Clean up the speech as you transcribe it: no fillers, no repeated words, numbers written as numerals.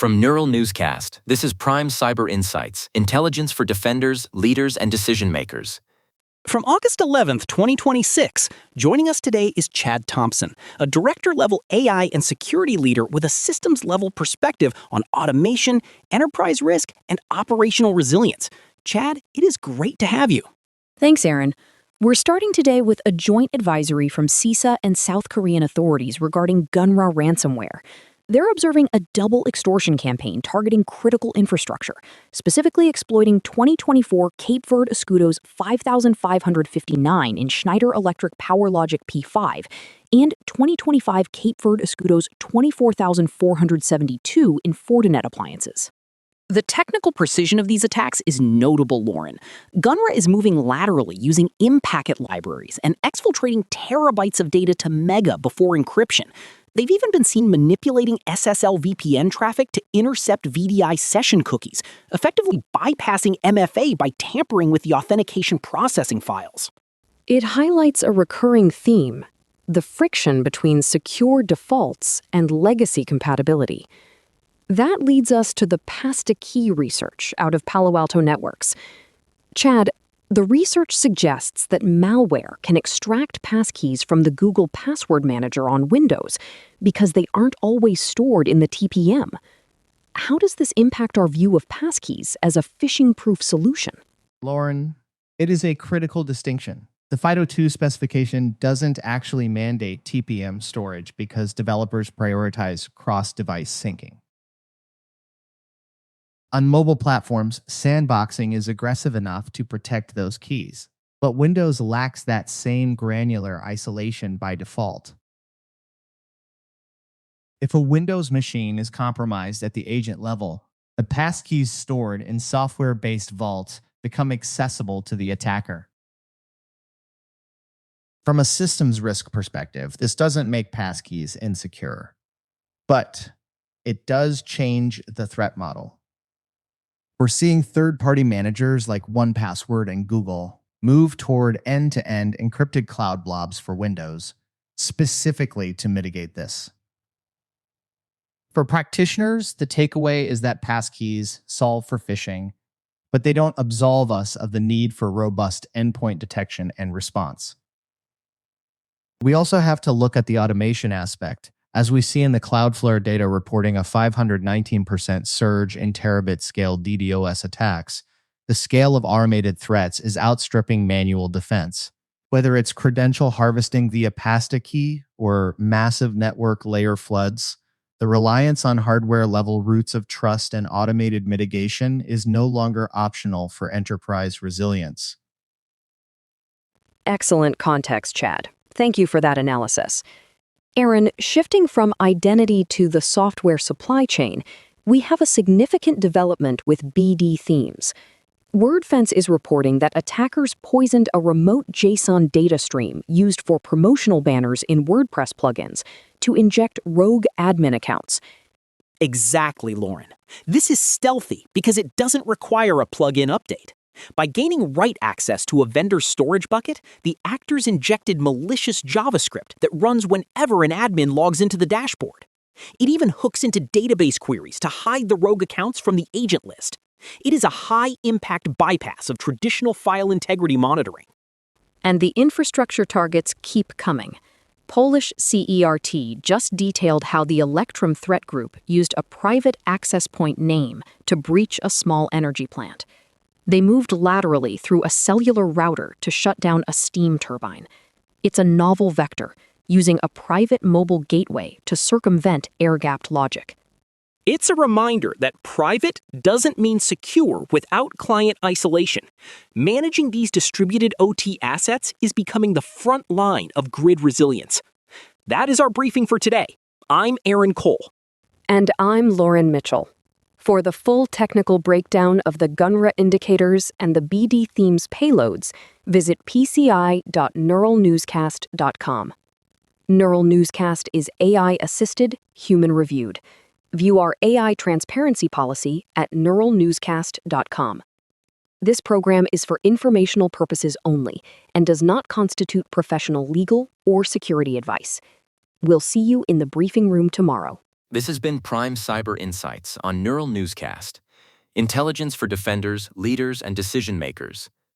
From Neural Newscast, this is Prime Cyber Insights, intelligence for defenders, leaders, and decision makers. From August 11th, 2026, joining us today is Chad Thompson, a director-level AI and security leader with a systems-level perspective on automation, enterprise risk, and operational resilience. Chad, it is great to have you. Thanks, Aaron. We're starting today with a joint advisory from CISA and South Korean authorities regarding Gunra Ransomware. They're observing a double extortion campaign targeting critical infrastructure, specifically exploiting 2024 Cape Verde Escudo's 5559 in Schneider Electric PowerLogic P5 and 2025 Cape Verde Escudo's 24472 in Fortinet appliances. The technical precision of these attacks is notable, Lauren. Gunra is moving laterally using M-packet libraries and exfiltrating terabytes of data to mega before encryption. They've even been seen manipulating SSL VPN traffic to intercept VDI session cookies, effectively bypassing MFA by tampering with the authentication processing files. It highlights a recurring theme: the friction between secure defaults and legacy compatibility. That leads us to the pass-to-key research out of Palo Alto Networks. Chad, the research suggests that malware can extract passkeys from the Google Password Manager on Windows because they aren't always stored in the TPM. How does this impact our view of passkeys as a phishing-proof solution? Lauren, it is a critical distinction. The FIDO2 specification doesn't actually mandate TPM storage because developers prioritize cross-device syncing. On mobile platforms, sandboxing is aggressive enough to protect those keys, but Windows lacks that same granular isolation by default. If a Windows machine is compromised at the agent level, the passkeys stored in software-based vaults become accessible to the attacker. From a systems risk perspective, this doesn't make passkeys insecure, but it does change the threat model. We're seeing third-party managers like 1Password and Google move toward end-to-end encrypted cloud blobs for Windows, specifically to mitigate this. For practitioners, the takeaway is that passkeys solve for phishing, but they don't absolve us of the need for robust endpoint detection and response. We also have to look at the automation aspect, as we see in the Cloudflare data reporting a 519% surge in terabit-scale DDoS attacks. The scale of automated threats is outstripping manual defense. Whether it's credential harvesting via passkey or massive network layer floods, the reliance on hardware-level roots of trust and automated mitigation is no longer optional for enterprise resilience. Excellent context, Chad. Thank you for that analysis. Aaron, shifting from identity to the software supply chain, we have a significant development with BdThemes. WordFence is reporting that attackers poisoned a remote JSON data stream used for promotional banners in WordPress plugins to inject rogue admin accounts. Exactly, Lauren. This is stealthy because it doesn't require a plugin update. By gaining write access to a vendor's storage bucket, the actors injected malicious JavaScript that runs whenever an admin logs into the dashboard. It even hooks into database queries to hide the rogue accounts from the agent list. It is a high-impact bypass of traditional file integrity monitoring. And the infrastructure targets keep coming. Polish CERT just detailed how the Electrum threat group used a private access point name to breach a small energy plant. They moved laterally through a cellular router to shut down a steam turbine. It's a novel vector, using a private mobile gateway to circumvent air-gapped logic. It's a reminder that private doesn't mean secure without client isolation. Managing these distributed OT assets is becoming the front line of grid resilience. That is our briefing for today. I'm Aaron Cole. And I'm Lauren Mitchell. For the full technical breakdown of the Gunra indicators and the BdThemes payloads, visit pci.neuralnewscast.com. Neural Newscast is AI-assisted, human-reviewed. View our AI transparency policy at neuralnewscast.com. This program is for informational purposes only and does not constitute professional legal or security advice. We'll see you in the briefing room tomorrow. This has been Prime Cyber Insights on Neural Newscast. Intelligence for defenders, leaders, and decision makers.